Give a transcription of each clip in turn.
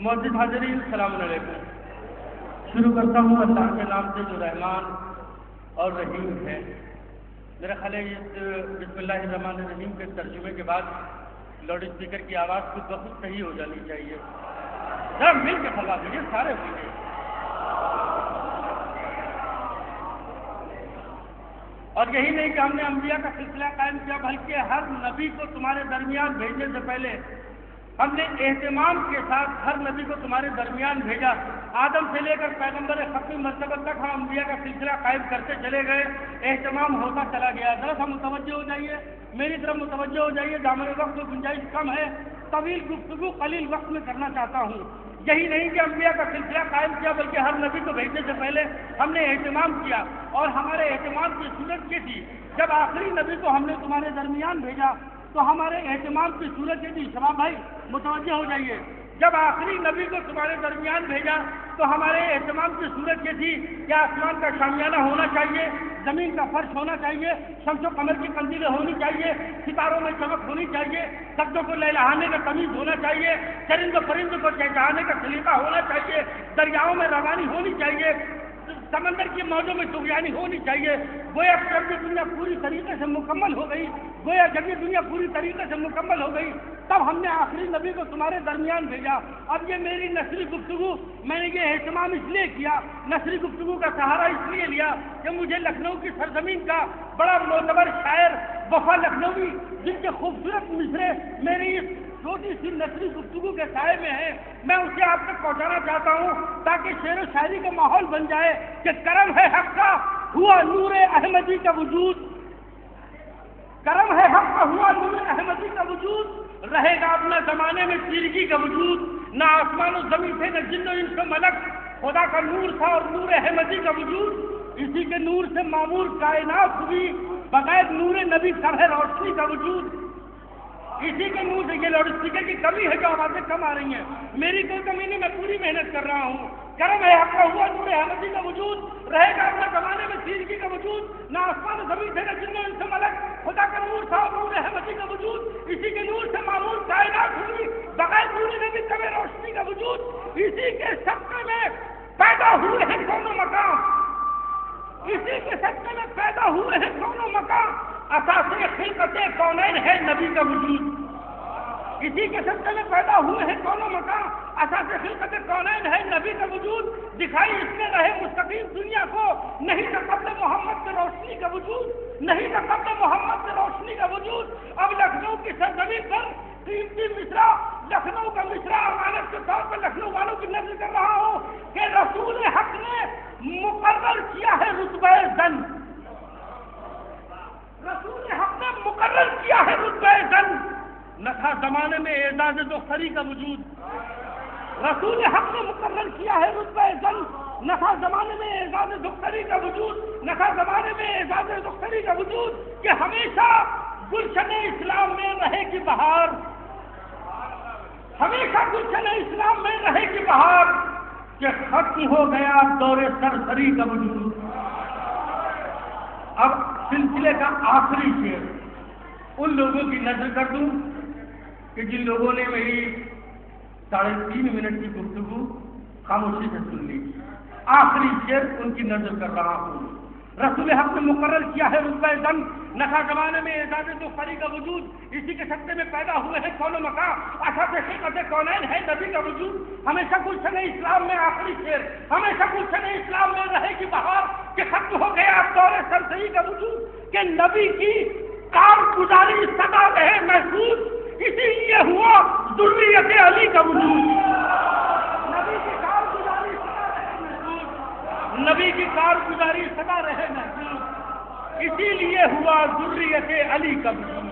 معزز حاضرین السلام علیکم۔ شروع کرتا ہوں اللہ کے نام سے جو رحمان اور رحیم ہے۔ میرا خیال ہے اس بسم اللہ الرحمن الرحیم کے ترجمے کے بعد لاؤڈ اسپیکر کی آواز خود بخود صحیح ہو جانی چاہیے۔ ذرا مل کے پھیلا دیجیے سارے مل کے۔ اور یہی نہیں کہ ہم نے انبیاء کا سلسلہ قائم کیا، بلکہ ہر نبی کو تمہارے درمیان بھیجنے سے پہلے ہم نے اہتمام کے ساتھ ہر نبی کو تمہارے درمیان بھیجا۔ آدم سے لے کر پیغمبر ختمی مرتبہ تک ہم انبیاء کا سلسلہ قائم کرتے چلے گئے، اہتمام ہوتا چلا گیا۔ ذرا سا متوجہ ہو جائیے، میری طرف متوجہ ہو جائیے، دامن وقت میں گنجائش کم ہے، طویل گفتگو قلیل وقت میں کرنا چاہتا ہوں۔ یہی نہیں کہ انبیاء کا سلسلہ قائم کیا، بلکہ ہر نبی کو بھیجنے سے پہلے ہم نے اہتمام کیا، اور ہمارے اہتمام کی صورت یہ تھی جب آخری نبی کو ہم نے تمہارے درمیان بھیجا تو ہمارے اہتمام کی صورت یہ تھی، شباب بھائی متوجہ ہو جائیے، جب آخری نبی کو تمہارے درمیان بھیجا تو ہمارے اہتمام کی صورت یہ تھی کہ آسمان کا شامیانہ ہونا چاہیے، زمین کا فرش ہونا چاہیے، شمس و قمر کی قندیلیں ہونی چاہیے، ستاروں میں چمک ہونی چاہیے، سبزوں کو لہلانے کا تمیز ہونا چاہیے، چرند و پرند کو چہچہانے کا سلیقہ ہونا چاہیے، دریاؤں میں روانی ہونی چاہیے، سمندر کی موجوں میں طغیانی ہونی چاہیے۔ گویا جب یہ دنیا پوری طریقے سے مکمل ہو گئی، گویا جب یہ دنیا پوری طریقے سے مکمل ہو گئی تب ہم نے آخری نبی کو تمہارے درمیان بھیجا۔ اب یہ میری نثری گفتگو، میں نے یہ اہتمام اس لیے کیا، نثری گفتگو کا سہارا اس لیے لیا کہ مجھے لکھنؤ کی سرزمین کا بڑا معتبر شاعر وفا لکھنوی، جن کے خوبصورت مصرے میری اس چھوٹی سی نثری گفتگو کے سائے میں ہے، میں اسے آپ تک پہنچانا چاہتا ہوں تاکہ شعر و شاعری کا ماحول بن جائے کہ کرم ہے حق کا ہوا نور احمدی کا وجود، کرم ہے حق کا ہوا نور احمدی کا وجود، رہے گا اپنے زمانے میں تیرگی کا وجود، نہ آسمان و زمین تھے نہ جن و انس و ملک، خدا کا نور تھا اور نور احمدی کا وجود، اسی کے نور سے معمور کائنات ہوئی، بغیر نور نبی سب ہے روشنی کا وجود، اسی کے نور سے۔ یہ لاؤڈ اسپیکر کی کمی ہے جو آوازیں کم آ رہی ہیں، میری کوئی کمی نہیں، میں پوری محنت کر رہا ہوں۔ کرم ہے حق کا ہوا نور احمدی کا وجود، رہے گا اپنے زمانے میں تیرگی کا وجود، نہ آسمان و زمین تھے نہ جن و انس و ملک، خدا کا نور تھا اور نور احمدی کا وجود، اسی کے نور سے معمور کائنات ہوئی، بغیر نور نبی سب ہے روشنی کا وجود، اسی کے صدقے میں پیدا ہوئے ہیں کون و مقام، اسی کے صدقے میں پیدا ہوئے ہیں کون و مقام، اساس خلقت کونین ہے نبی کا وجود، اسی کے صدقے میں پیدا ہوئے ہیں کون و مقام، اساس خلقت کونین ہے نبی کا وجود، دکھائی اس نے رہے مستقیم دنیا کو، نہیں تھا قبل محمد سے روشنی کا وجود، نہیں تھا قبل محمد سے روشنی کا وجود۔ اب لکھنؤ کی سرزمین پر قیمتی مصرع، لکھنؤ کا مصرع امانت کے طور پر لکھنؤ والوں کی نقل کر رہا ہوں کہ رسول حق نے مقرر کیا ہے رتبہ زن، رسول حق نے مقرر کیا ہے رتبہ زن، نہ تھا زمانے میں اعزاز دختری کا وجود، رسول حق نے مقرر کیا ہے رتبہ زن، نہ تھا زمانے میں اعزاز دختری کا وجود، نہ تھا زمانے میں اعزاز دختری کا وجود، کہ ہمیشہ گلشن اسلام میں رہے گی بہار، ہمیشہ گلشن اسلام میں رہے گی بہار، کہ ختم ہو گیا دور سرسری کا وجود۔ اب سلسلے کا آخری شعر ان لوگوں کی نظر کر دوں کہ جن لوگوں نے میری 3.5 منٹ کی گفتگو خاموشی سے سن لی، آخری شعر ان کی نظر کر رہا ہوں۔ رسول حق نے مقرر کیا ہے رتبہ زن، نہ تھا زمانے میں اعزاز دختری کا وجود، اسی کے صدقے میں پیدا ہوئے ہیں کون و مقام، اساس خلقت کونین ہے نبی کا وجود، ہمیشہ گلشن اسلام میں آخری شعر، ہمیشہ گلشن اسلام میں رہے گی بہار، کہ ختم ہو گیا اب دور سرسری کا وجود، کہ نبی کی کارگزاری سدا رہے محفوظ، اسی لیے ہوا ذریت علی کا وجود، نبی کی کارگزاری سدا رہے محفوظ، نبی کی کارگزاری سدا رہے محفوظ، اسی لیے ہوا ذریت علی کا وجود،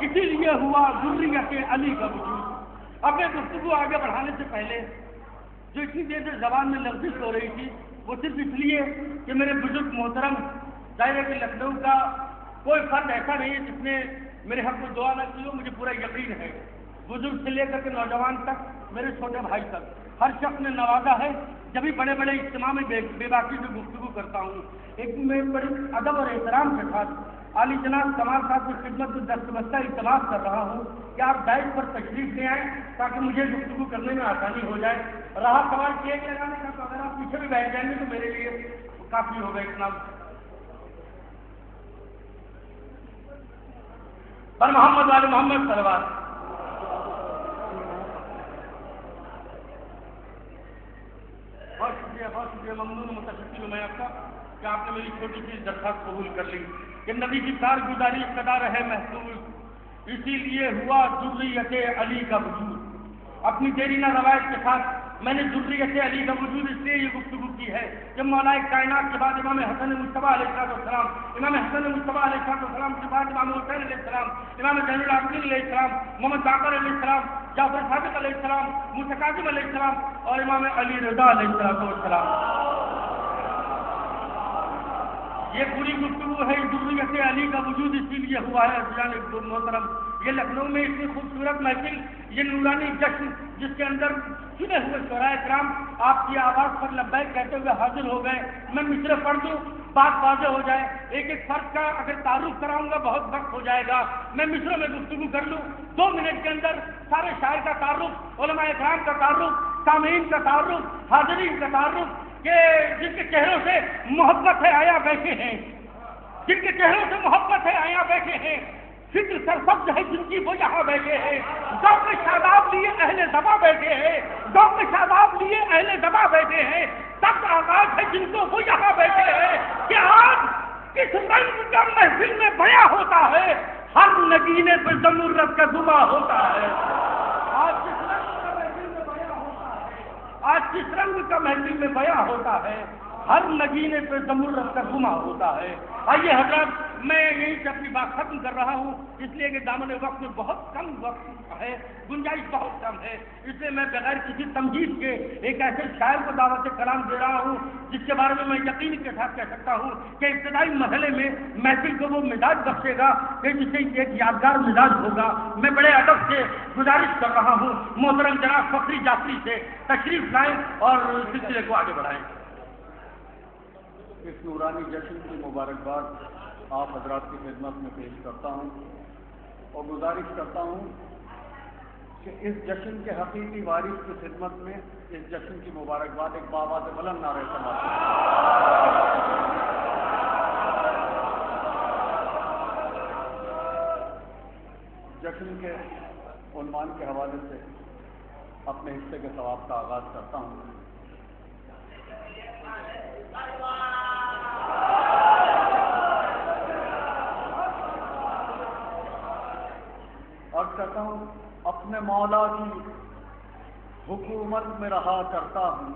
اسی لیے ہوا ذریت علی کا وجود۔ اب میں گفتگو آگے بڑھانے سے پہلے جو اتنی دیر سے زبان میں لفظ ہو رہی تھی وہ صرف اس لیے کہ میرے بزرگ محترم، ظاہر ہے کہ لکھنؤ کا کوئی فرد ایسا نہیں ہے جس نے میرے حق میں دعا نہ کی ہو، مجھے پورا یقین ہے، بزرگ سے لے کر کے نوجوان تک मेरे छोटे भाई तक हर शख्स ने नवाजा है। जब भी बड़े बड़े इज्तिमा में बेबाकी से गुफ्तगू करता हूँ, एक मैं बड़ी अदब और एहतराम के साथ आली जनाब कमाल साहब की खिदमत में दस्तबस्ता इल्तमास कर रहा हूँ कि आप डाइस पर तशरीफ ले आएँ ताकि मुझे गुफ्तगू करने में आसानी हो जाए। रहा सवाल केक लगाने का, तो अगर आप पीछे भी बैठ जाएंगे तो मेरे लिए काफ़ी होगा इतना। पर मोहम्मद वाले मोहम्मद सलवार। बहुत शुक्रिया, ममनून मुतशक्किर हूं मैं आपका कि आपने मेरी छोटी सी दरख्वास्त कबूल कर ली कि नबी की कारगुजारी कदा रहे महसूस, इसीलिए हुआ जुर्रियत अली का वजूद। अपनी देरीना रवायत के साथ मैंने जुर्रियत अली का वजूद इसलिए ये गुफ्तगू की है कि मौलाए कायनात के बाद इमाम हसन मुज्तबा अलैहिस्सलाम, इमाम हसन मुज्तबा अलैहिस्सलाम के बाद इमाम हुसैन अलैहिस्सलाम, इमाम ज़ैनुल आबिदीन अलैहिस्सलाम, मोहम्मद बाक़र अलैहिस्सलाम, जाफर सादिक अलैहिस्सलाम, मूसा काज़िम अलैहिस्सलाम और इमाम अली रज़ा अलैहिस्सलाम। ये पूरी गुफ्तगू है जुर्रियत अली का वजूद इसीलिए हुआ है। अज़ीज़ान मोहतरम, ये लखनऊ में इतनी खूबसूरत महफिल, ये नूरानी जश्न जिसके अंदर चुने हुए शोराए किराम आपकी आवाज़ पर लब्बैक कहते हुए हाजिर हो गए। मैं मिसरे पढ़ दूँ, बात वाज़ेह हो जाए। एक एक फर्ज का अगर तारुफ कराऊंगा बहुत वक्त हो जाएगा। मैं मिसरों में गुफ्तगू कर लूँ, 2 मिनट के अंदर सारे शायर का तारुफ, उलमाए किराम का तारुफ, सामीन का तारुफ, हाज़रीन का तारुफ, कि जिनके चेहरों से मोहब्बत है आया बैठे हैं, जिनके चेहरों से मोहब्बत है आया बैठे हैं, फिक्र सरसब्ज है जिनकी वो यहाँ बैठे हैं, दौक में शादाब लिए अहले दबा बैठे हैं, दौक में शादाब लिए अहले दबा बैठे हैं, तब आगाज है जिनको वो यहाँ बैठे हैं कि आज किस रंग का महफिल में बया होता है, हर नगीने पर ज़रूरत का दुआ होता है। आज किस रंग का महफिल में बया होता है, आज किस रंग का महफिल में बया होता है, हर नगीने पे ज़रूरत का गुमा होता है। आइए हज़रात, मैं यहीं से अपनी बात खत्म कर रहा हूँ, इसलिए कि दामन वक्त में बहुत कम वक्त है, गुंजाइश बहुत कम है, इसलिए मैं बगैर किसी तमहीद के एक ऐसे शायर को दावत कलाम दे रहा हूँ जिसके बारे में मैं यकीन के साथ कह सकता हूँ कि इब्तदाई मरहले में महफिल को वो मिजाज बख्शेगा कि जिससे एक यादगार मिजाज होगा। मैं बड़े अदब से गुजारिश कर रहा हूँ मोहतरम जनाब फखरी जाफरी से तशरीफ लाएं और सिलसिले को आगे बढ़ाएं। इस नूरानी जश्न की मुबारकबाद आप हजरात की खिदमत में पेश करता हूँ और गुजारिश करता हूँ कि इस जश्न के हकीकी वारिस की खिदमत में इस जश्न की मुबारकबाद एक बावाज़ बुलंद नारे समाते हैं। जश्न के उन्वान के हवाले से अपने हिस्से के सवाब का आगाज करता हूँ। अर्ज़ करता हूँ, अपने मौला की हुकूमत में रहा करता हूँ,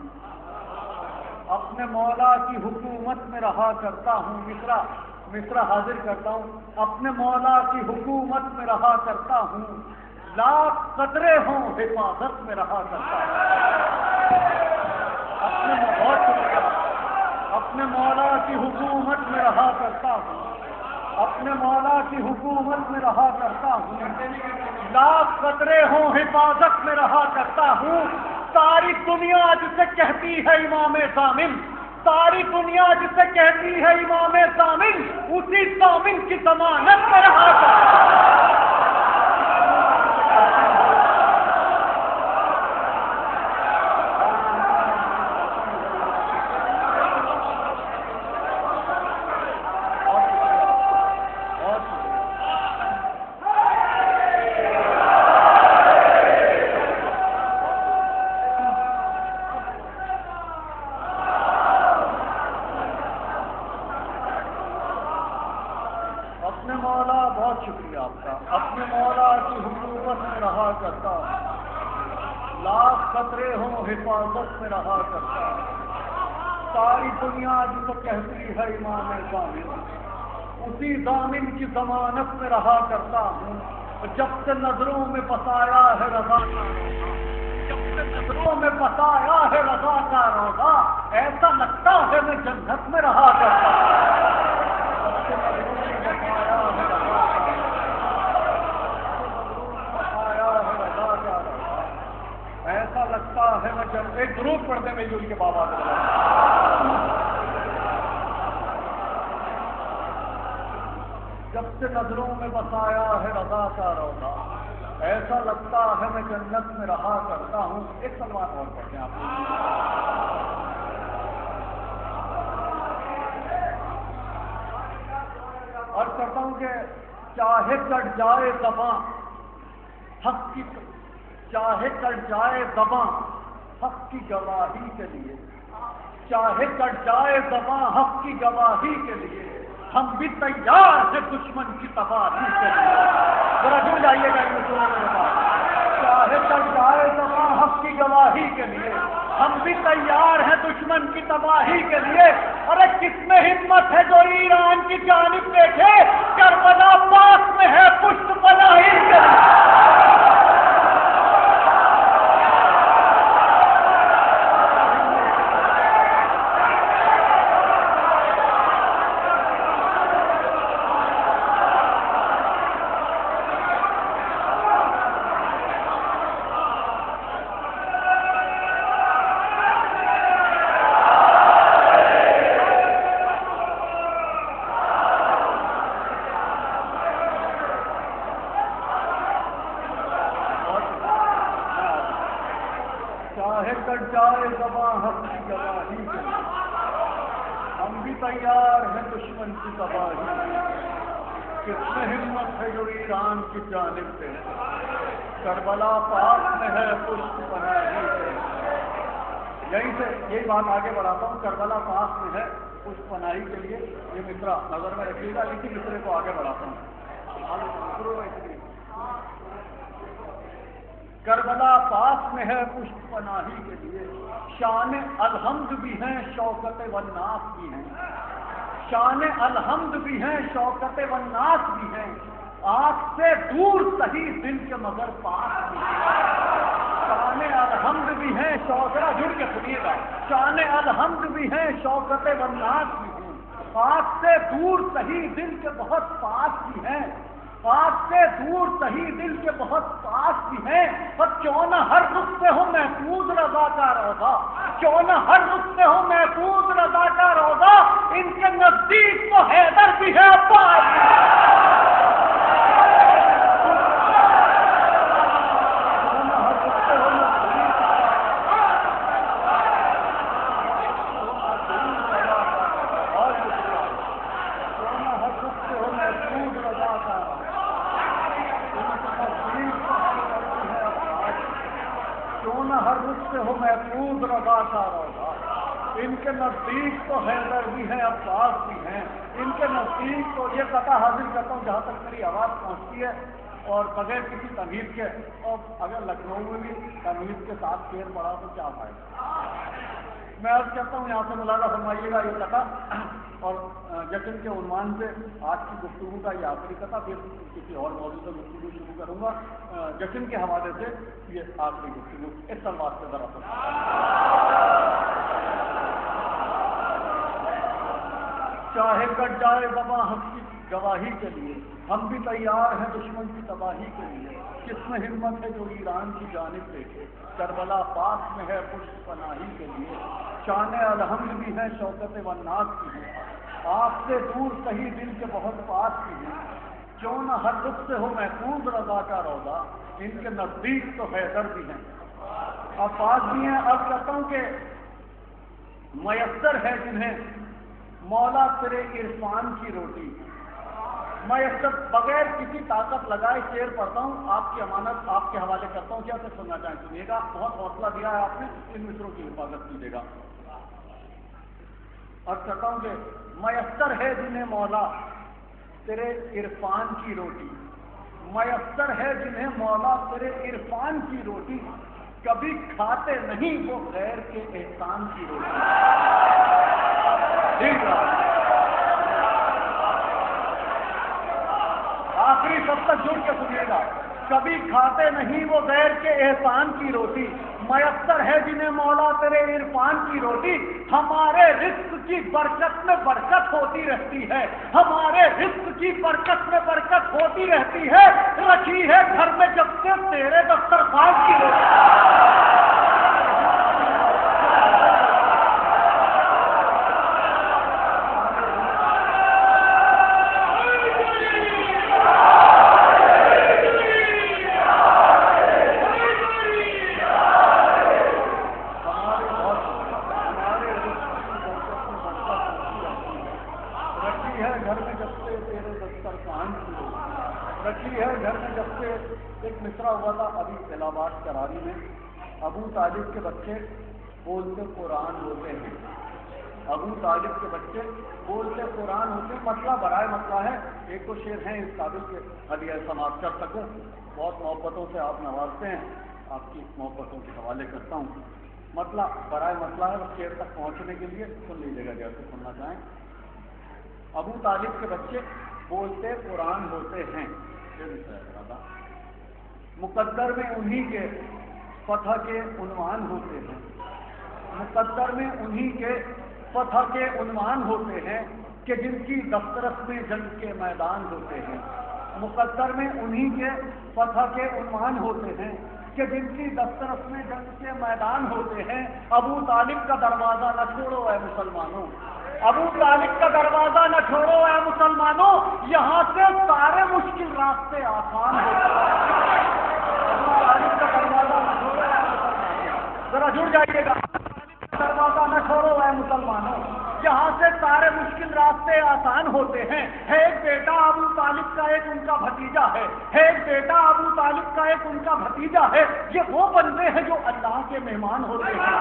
अपने मौला की हुकूमत में रहा करता हूँ। मिसरा हाजिर करता हूँ, अपने मौला की हुकूमत में रहा करता हूँ, लाख कतरे हों हिफाजत में रहा करता हूँ। अपने मौला की हुकूमत में रहा करता हूँ, अपने मौला की हुकूमत में रहा करता हूँ, लाख कतरे हों हिफाजत में रहा करता हूँ। सारी दुनिया जिसे कहती है इमाम ज़ामिन, सारी दुनिया जिसे कहती है इमाम ज़ामिन, उसी ज़ामिन की ज़मानत में रहा करता हूँ। अपने मौला, बहुत शुक्रिया आपका, अपने मौला की हुकूमत में रहा करता, लाख खतरे हों हिफाजत में रहा करता। सारी दुनिया जिसे कहती है इमाम ज़ामिन, उसी ज़ामिन की ज़मानत में रहा करता हूँ। जब से नजरों में बसाया है रज़ा का रोज़ा, जब से नजरों में बसाया है रज़ा का रोज़ा, ऐसा लगता है मैं जन्नत में रहा करता हूँ। ऐसा लगता है मैं जब एक दुरूद पढ़ते में जो उनके बाबा जब से नजरों में बसाया है रज़ा का रौदा, ऐसा लगता है मैं जन्नत में रहा करता हूँ। एक सलवात और पढ़ते हैं आप। और करता हूँ कि चाहे कट जाए ज़बां हक की, चाहे कट जाए ज़बां हक की गवाही के लिए, चाहे कट जाए ज़बां हक की गवाही के लिए, हम भी तैयार हैं दुश्मन की तबाही के लिए। जरा जुड़ जाइएगा इन मित्रों मेरे पास। चाहे कट जाए ज़बां हक की गवाही के लिए, हम भी तैयार हैं दुश्मन की तबाही के लिए। अरे किसमें हिम्मत है जो ईरान की जानिब देखे, करबला पास में है पुष्ट पनाही के लिए। चाहे कट जाए ज़बां हक की गवाही के लिए, हम भी तैयार हैं दुश्मन की तबाही। किसमें हिम्मत है जो ईरान की जानिब से, करबला पास में है पुष्ट पनाही से। यहीं से यही बात आगे बढ़ाता हूँ। करबला पास में है पुष्ट पनाही के लिए ये मित्रा नजर में रखिएगा। इसी मित्रे को आगे बढ़ाता हूँ। करबला पास में है पुष्ट पनाही के लिए, शान अलहम्द भी हैं शौकत वन्नास भी हैं, शान अलहम्द भी हैं शौकत वन्नास भी हैं, आँख से दूर सही दिल के मगर पास भी हैं। शान अलहम्द भी हैं शौकत, जुड़ के सुनिएगा, शान अलहम्द भी हैं शौकत वन्नास भी हैं, आँख से दूर सही दिल के बहुत पास भी हैं, आँख से दूर सही दिल के बहुत पास भी हैं। और क्यों न हर रुख से हो महफूज रज़ा का रौदा, क्यों न हर रुख से हो महफूज रज़ा का रौदा, इनके नजदीक तो हैदर भी है अब्बास हर रुख से हो महफूज रज़ा का रौदा, इनके नज़दीक तो हैदर भी हैं अब्बास भी हैं, इनके नज़दीक तो ये कथा हाजिर करता हूँ जहाँ तक मेरी आवाज़ पहुँचती है और बगैर किसी तमीज़ के। और अगर लखनऊ में भी तमीज़ के साथ शेर पड़ा तो क्या फायदा। मैं अर्ज़ करता हूँ यहाँ से मुलाज़ा फरमाइएगा ये कथा, और जश्न के उन्वान से आज की गुफ्तगू का ये आखिरी कथा, फिर किसी और मौजूद से गुफ्तगू शुरू करूँगा। जश्न के हवाले से ये आखिरी गुफ्तगू इस सलवात से ज़रा चाहे कट जाए ज़बां हक की गवाही के लिए, हम भी तैयार हैं दुश्मन की तबाही के लिए। किसमें हिम्मत है जो ईरान की जानिब देखे, करबला पास में है पुष्ट पनाही के लिए, शान अलहम्द भी है शौकत वन्नास भी है, आपसे दूर सही दिल के बहुत पास भी हैं। क्यों न हर रुख से हो महफूज रज़ा का रौदा, इनके नज़दीक तो हैदर भी हैं अब्बास भी हैं। अब कहता हूँ कि मयस्सर है जिन्हें मौला तेरे इरफान की रोटी, मयस्सर बगैर किसी ताकत लगाए शेर पढ़ता हूँ, आपकी अमानत आपके हवाले करता हूँ। क्या सुनना चाहें सुनिएगा, बहुत हौसला दिया है आपने, इन मित्रों की हिफाजत कीजिएगा। और कहता हूँ कि मयस्सर है जिन्हें मौला तेरे इरफान की रोटी, मयस्सर है जिन्हें मौला तेरे इरफान की रोटी, कभी खाते नहीं वो गैर के एहसान की रोटी। ठीक है, आखिरी सब तक जुड़ के सुनिएगा, कभी खाते नहीं वो गैर के एहसान की रोटी, मयस्सर है जिन्हें मौला तेरे इरफान की रोटी, हमारे रिस्क की बरकत में बरकत होती रहती है, हमारे रिस्क की बरकत में बरकत होती रहती है, रखी है घर में जब से तेरे दस्तरखान की रोटी। हुआ था अभी इलाहाबाद करारी में, अबू तालिब के बच्चे बोलते कुरान होते हैं, अबू तालिब के बच्चे बोलते कुरान होते हैं। मसला बराए मसला है, एक तो शेर हैं इस काबिल के हदिया समाप्त कर सकूं, बहुत मोहब्बतों से आप नवाजते हैं, आपकी मोहब्बतों के हवाले करता हूँ। मसला बराए मसला है, शेर तक पहुँचने के लिए सुन लीजिएगा जैसे सुनना चाहें। अबू तालिब के बच्चे बोलते कुरान होते हैं, मुकद्दर में उन्हीं के फतह के उन्वान होते हैं, मुकद्दर में उन्हीं के फतह के उन्वान होते हैं कि जिनकी दफ्तरस में जंग के मैदान होते हैं, मुकद्दर में उन्हीं के फतह के उन्वान होते हैं कि जिनकी दफ्तरस में जंग के मैदान होते हैं। अबू तालिब का दरवाजा न छोड़ो ऐ मुसलमानों, अबू तालिब का दरवाजा न छोड़ो ऐ मुसलमानों, यहाँ से सारे मुश्किल रास्ते आसान होते हैं। अबू तालिब का दरवाजा न छोड़ो ऐ मुसलमानों, जरा जुड़ जाइएगा, दरवाजा न छोड़ो ऐ मुसलमानों, यहाँ से सारे मुश्किल रास्ते आसान होते हैं। है एक बेटा अबू तालिब का, एक उनका भतीजा है एक बेटा अबू तालिब का, एक उनका भतीजा है। ये वो बंदे हैं जो अल्लाह के मेहमान होते हैं।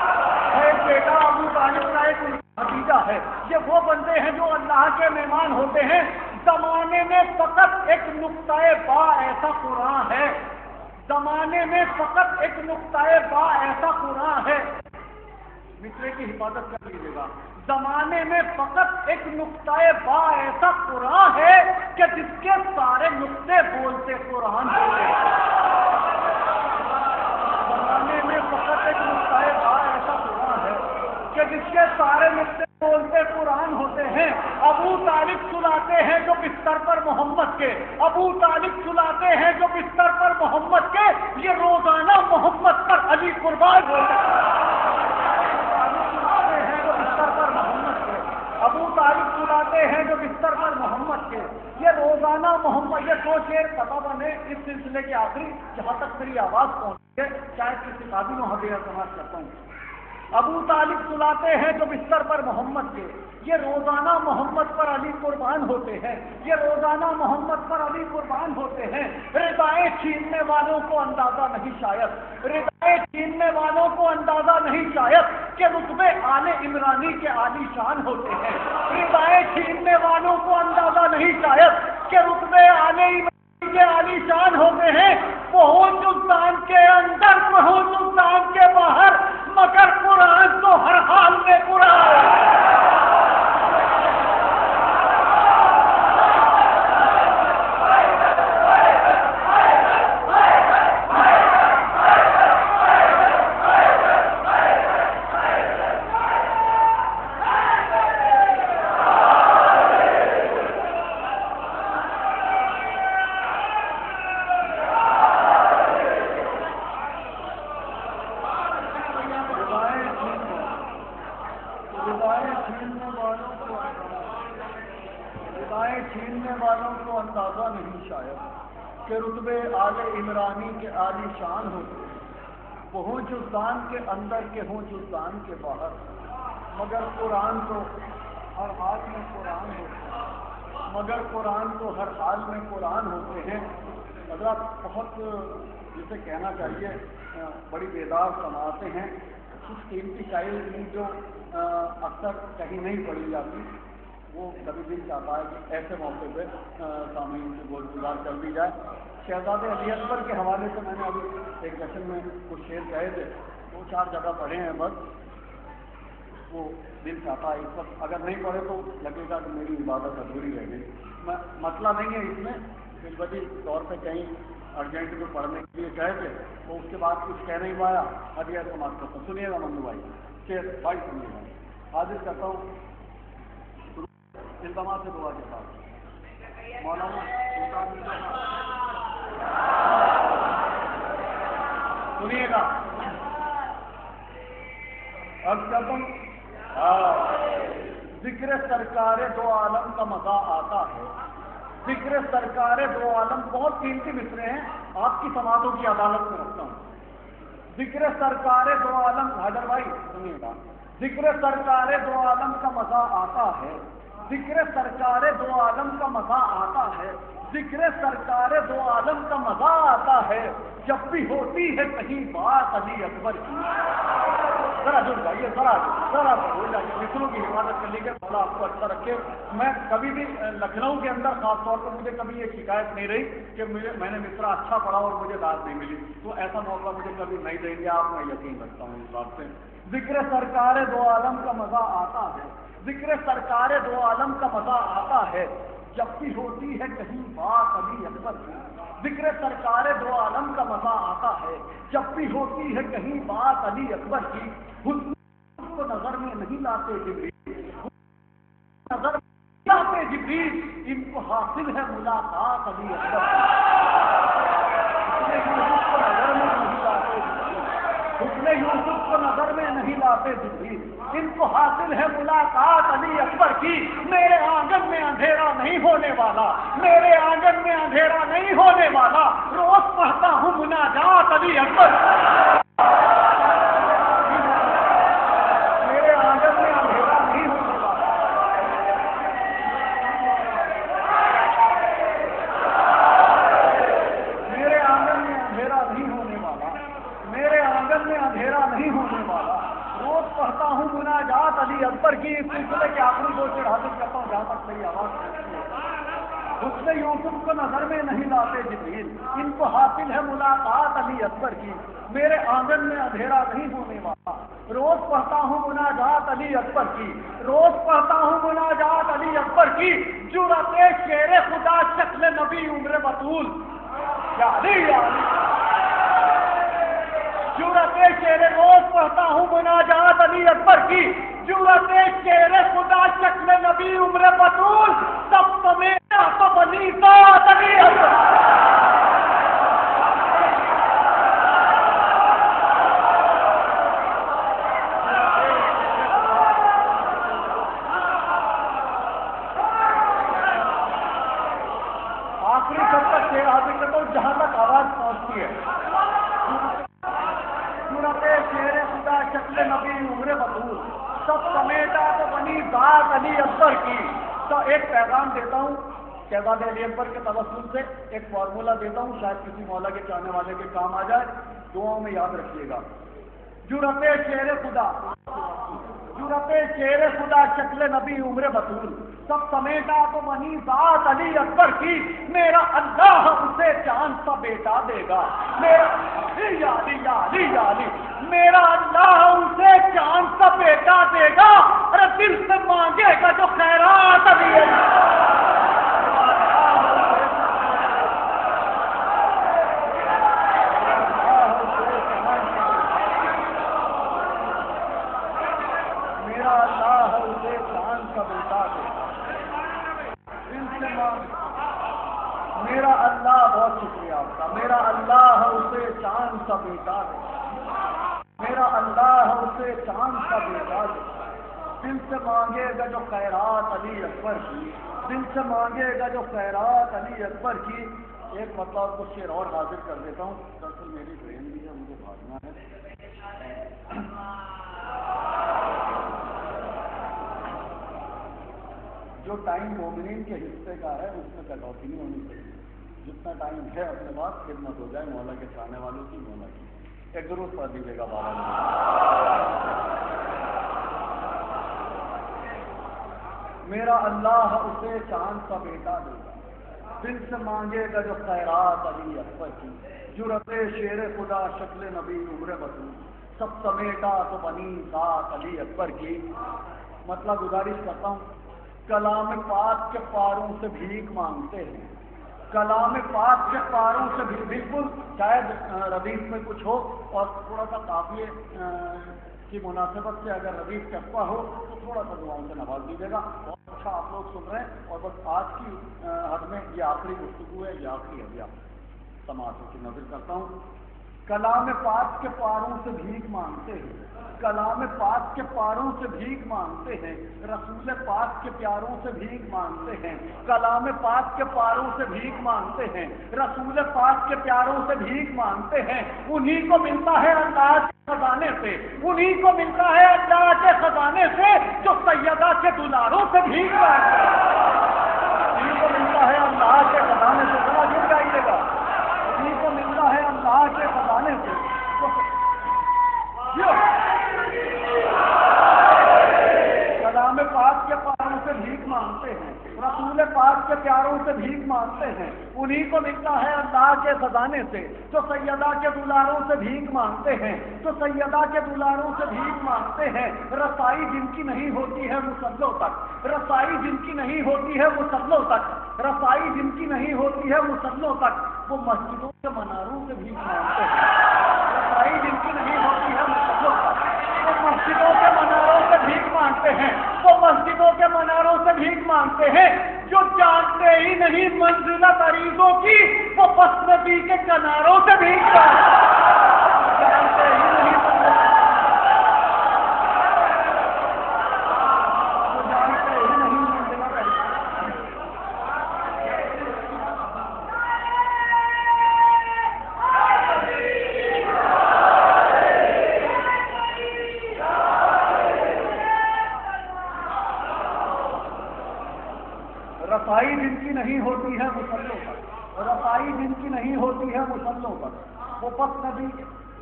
है एक बेटा अबू तालिब का, एक उनका भतीजा है। ये वो बंदे हैं जो अल्लाह के मेहमान होते हैं। जमाने में फकत एक नुक्ताए बा ऐसा कुरान है, जमाने में फकत एक नुक्ताए बा ऐसा कुरान है। मित्रे की हिफाजत कर लीजिएगा। जमाने में फकत एक नुक्ताए बा ऐसा कुरान है कि जिसके सारे नुक्ते बोलते कुरान होते हैं। जमाने में फकत एक नुक्ताए बा ऐसा कुरान है कि जिसके सारे नुक्ते बोलते कुरान होते हैं। अबू तालिब सुलाते हैं जो बिस्तर पर मोहम्मद के, अबू तालिब सुलाते हैं जो बिस्तर पर मोहम्मद के, ये रोजाना मोहम्मद पर अली कुर्बान होते हैं। अबू तालिब सुलाते हैं जो बिस्तर पर मोहम्मद के, ये रोजाना मोहम्मद, ये दो शेर पता बने इस सिलसिले के आखिरी जहां तक मेरी आवाज पहुंची है, शायद किसी काबिल हदिया समाज करता हूँ। अबू तालिब सुलाते हैं जो बिस्तर पर मोहम्मद के, ये रोजाना मोहम्मद पर अली कुर्बान होते हैं, ये रोजाना मोहम्मद पर अली कुर्बान होते हैं। रिदाएं छीनने वालों को अंदाजा नहीं शायद, रिदाएं छीनने वालों को अंदाजा नहीं शायद कि रुतबे आले इमरानी के आलीशान होते हैं। रिदाएं छीनने वालों को अंदाजा नहीं शायद कि रुतबे आले इमरानी के आलीशान होते हैं। पहुंच उद्दान के अंदर, पहुंच उद्दान के बाहर, मगर कुरान तो हर हाल में कुरान। के रुतबे आले इमरानी के आलीशान होते, वो हों जुज़दान के अंदर के हों जुज़दान के बाहर, मगर कुरान तो हर हाल में कुरान होते हैं, मगर कुरान तो हर हाल में कुरान होते हैं। हज़रत बहुत जिसे कहना चाहिए बड़ी बेदार समाते हैं, कुछ कीमती शायरी जो अक्सर कहीं नहीं पढ़ी जाती, वो कभी भी चाहता है कि ऐसे मौके पे सामईन से गोलगुजार कर दी जाए। शहजादे अली अकबर के हवाले से मैंने अभी एक जश्न में कुछ शेर कहे थे, 2-4 जगह पढ़े हैं बस, वो दिल चाहता है इस वक्त अगर नहीं पढ़े तो लगेगा कि मेरी इबादत अधूरी रह गई। मसला नहीं है इसमें, फिलवती तौर पर कहीं अर्जेंट में पढ़ने के लिए कहे थे तो उसके बाद कुछ कह नहीं पाया, अभी ऐसा समाप्त करता हूँ। सुनिएगा मन्नू भाई, शेर भाई सुनिएगा, हाजिर करता हूँ इल्तमा से दुआ के साथ। मौलाना सुनिएगा, अब करता हूँ। जिक्र सरकारे दो आलम का मजा आता है, जिक्र सरकारे दो आलम, बहुत कीमती मिसरे हैं, आपकी समातों की अदालत में रखता हूँ। जिक्र सरकारे दो आलम, हैदर भाई सुनिएगा, जिक्र सरकारे दो आलम का मजा आता है, ذکر سرکار دو عالم کا مزہ آتا ہے، ذکر سرکار دو عالم کا مزہ آتا ہے جب بھی ہوتی ہے کہیں بات علی اکبر کی۔ ذرا جڑ جائیے، ذرا ہو جائیے، مصروں کی حفاظت کر لیجیے، اللہ آپ کو اچھا رکھے۔ میں کبھی بھی لکھنؤ کے اندر خاص طور پر مجھے کبھی یہ شکایت نہیں رہی کہ میں نے مصرع اچھا پڑھا اور مجھے داد نہیں ملی، تو ایسا موقع مجھے کبھی نہیں دیں گے آپ، میں یقین رکھتا ہوں اس بات سے۔ ذکر سرکار دو عالم کا مزہ آتا ہے، ذکر سرکار دو عالم کا مزہ آتا ہے جب بھی ہوتی ہے کہیں بات علی اکبر کی۔ ذکر سرکار دو عالم کا مزہ آتا ہے جب بھی ہوتی ہے کہیں بات علی اکبر کی۔ حسن کو نظر میں نہیں لاتے جبریل، نظر میں لاتے جبریل، ان کو حاصل ہے ملاقات علی اکبر کی۔ حسن یوسف کو نظر میں نہیں لاتے جبریل، ان کو حاصل ہے ملاقات علی اکبر کی۔ میرے آنگن میں اندھیرا نہیں ہونے والا، میرے آنگن میں اندھیرا نہیں ہونے والا، روز پڑھتا ہوں مناجات علی اکبر۔ میرے آنگن میں اندھیرا نہیں ہونے والا، میرے آنگن میں اندھیرا نہیں ہونے والا، میرے آنگن میں اندھیرا نہیں ہونے والا، روز پڑھتا ہوں مناجات علی اکبر کی۔ اس سلسلے کے آخری دو شعر حاصل کرتا ہوں جہاں تک میری آواز پہنچتی ہے۔ حسن یوسف کو نظر میں نہیں لاتے جبریل، ان کو حاصل ہے ملاقات علی اکبر کی۔ میرے آنگن میں اندھیرا نہیں ہونے والا، روز پڑھتا ہوں مناجات علی اکبر کی، روز پڑھتا ہوں مناجات علی اکبر کی۔ جرأت شیر خدا شکل نبی عمر بطول، یا علی یا علی، جرأت شیر، روز پڑھتا ہوں مناجات علی اکبر کی۔ جرأت شیر خدا شکل نبی عمر بطول، سب سمیٹا تو بنی ذات علی اکبر۔ آخری سب تک شعر حاصل کرتا ہوں جہاں تک آواز پہنچتی ہے۔ شیر خدا شکل نبی عمر بطول، سب سمیٹا تو بنی ذات علی اکبر کی۔ تو ایک پیغام دیتا ہوں شہزاد علی اکبر کے توسل سے، ایک فارمولہ دیتا ہوں، شاید کسی مولا کے چاہنے والے کے کام آ جائے، دعاؤں میں یاد رکھیے گا۔ جرأت شیر خدا، جرأت شیر خدا شکل نبی عمر بطول، سب سمیٹا تو بنی ذات علی اکبر کی۔ میرا اللہ اسے چاند سا بیٹا دے گا، میرا یا علی یا علی یا علی، میرا اللہ اسے چاند سا بیٹا دے گا، ارے دل سے مانگے گا جو خیرات علی میرا اللہ، بہت شکریہ آپ کا، میرا اللہ اسے چاند سا بیٹا دے، میرا اللہ اسے چاند سا بیٹا دے، دل سے مانگے گا جو خیرات علی اکبر کی، دل سے مانگے گا جو خیرات علی اکبر کی۔ ایک مطلب کچھ شعر اور حاضر کر دیتا ہوں، دراصل میری ٹرین بھی ہے، مجھے بھاگنا ہے۔ جو ٹائم مومنین کے حصے کا ہے اس میں کٹوتی نہیں ہونی چاہیے، جتنا ٹائم ہے اپنے پاس خدمت ہو جائے مولا کے چاہنے والوں کی، مولا کی۔ ایک ضرور پڑھ دیجیے گا بابا نے۔ میرا اللہ اسے چاند کا بیٹا دے گا، دل سے مانگے گا جو خیرات علی اکبر کی۔ جرأت شیر خدا شکل نبی عمر بطول، سب سمیٹا تو بنی ذات علی اکبر کی۔ مطلب گزارش کرتا ہوں، کلام پاک کے پاروں سے بھیک مانگتے ہیں، کلام پاک کے پاروں سے بھی، بالکل شاید ردیف میں کچھ ہو اور تھوڑا سا قافیے کی مناسبت سے اگر ردیف چپا ہو تو تھوڑا سا دعاؤں سے نواز دیجیے گا۔ بہت اچھا آپ لوگ سن رہے ہیں، اور بس آج کی حد میں یہ آخری گفتگو ہے، یہ آخری ہدیہ سماعت کی نظر کرتا ہوں۔ کلام پاک کے پاروں سے بھیک مانگتے ہیں، کلام پاک کے پاروں سے بھیک مانگتے ہیں، رسول پاک کے پیاروں سے بھیک مانگتے ہیں، کلام پاک کے پاروں سے بھیک مانگتے ہیں، رسول پاک کے پیاروں سے بھیک مانگتے ہیں۔ انہی کو ملتا ہے اللہ کے خزانے سے، انہی کو ملتا ہے اللہ کے خزانے سے جو سیدہ کے دلاروں سے بھیک مانگتے ہیں۔ انہی کو ملتا ہے اللہ کے خزانے سے، ذرا گر جائیے گا، انہی کو ملتا ہے اللہ کے خزانے سے کلام پاک کے پاروں سے بھیک مانگتے ہیں، رسول پاک کے پیاروں سے بھیک مانگتے ہیں۔ انہی کو ملتا ہے اللہ کے خزانے سے جو سیدہ کے دلاروں سے بھیک مانگتے ہیں، جو سیدہ کے دلاروں سے بھیک مانگتے ہیں۔ رسائی جن کی نہیں ہوتی ہے مصلوں تک، رسائی جن کی نہیں ہوتی ہے مصلوں تک، رسائی جن کی نہیں ہوتی ہے مصلوں تک، وہ مسجدوں کے مناروں سے بھیک مانگتے ہیں۔ رسائی جن کی نہیں ہوتی ہے مصلوں تک، وہ مسجدوں کے مناروں سے بھیک مانگتے ہیں، وہ مسجدوں کے مناروں سے بھیک مانگتے ہیں۔ جو جانتے ہی نہیں منزلت عریضوں کی، وہ بس ندی کے کناروں سے بھیک مانگتے ہیں۔ جانتے ہی نہیں رسائی جن کی نہیں ہوتی ہے مصلوں پر، رسائی جن کی نہیں ہوتی ہے مصلوں پر، وہ بس ندی،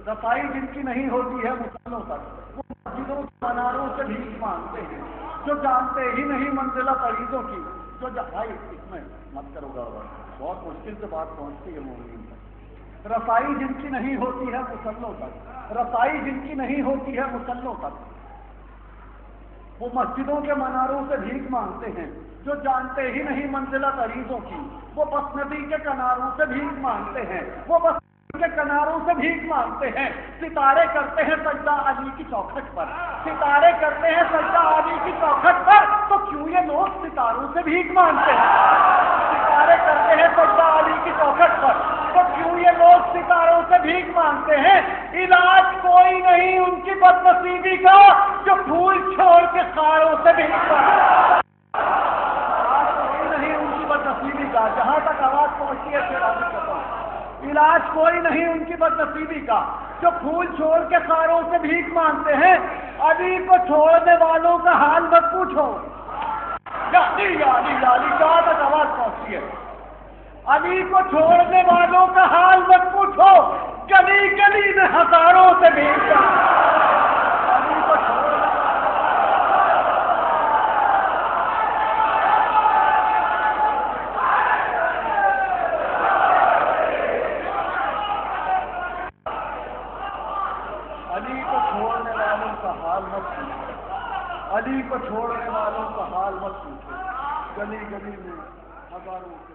رسائی جن کی نہیں ہوتی ہے مصلوں پر، وہ مسجدوں کے مناروں سے بھیک مانگتے ہیں۔ جو جانتے ہی نہیں منزلت عریضوں کی، جو بھائی اس میں مت کرو گا، بہت مشکل سے بات پہنچتی ہے مومنین تک۔ رسائی جن کی نہیں ہوتی ہے مصلوں تک، رسائی جن کی نہیں ہوتی ہے مصلوں تک، وہ مسجدوں کے مناروں سے بھیک مانگتے ہیں۔ جو جانتے ہی نہیں منزلت عریضوں کی، وہ بس ندی کے کناروں سے بھیک مانگتے ہیں، وہ بس ندی کے کناروں سے بھیک مانگتے ہیں۔ ستارے کرتے ہیں سجدہ علی کی چوکھٹ پر، ستارے کرتے ہیں سجدہ علی کی چوکھٹ پر، تو کیوں یہ لوگ ستاروں سے بھیک مانگتے ہیں؟ ستارے کرتے ہیں سجدہ علی کی چوکھٹ پر، تو کیوں یہ لوگ ستاروں سے بھیک مانگتے ہیں؟ علاج کوئی نہیں ان کی بد نصیبی کا جو پھول چھوڑ کے خاروں سے بھیک مانگتے ہیں۔ جہاں تک آواز پہنچتی ہے علاج کوئی نہیں ان کی بد نصیبی کا جو پھول چھوڑ کے خاروں سے بھیک مانگتے ہیں۔ علی کو چھوڑنے والوں کا حال مت پوچھو، جہاں تک آواز پہنچتی ہے علی کو چھوڑنے والوں کا حال مت پوچھو، گلی گلی میں ہزاروں سے بھیک علی کو چھوڑنے علی کو چھوڑنے والوں کا حال مت پوچھو، گلی گلی میں ہزاروں سے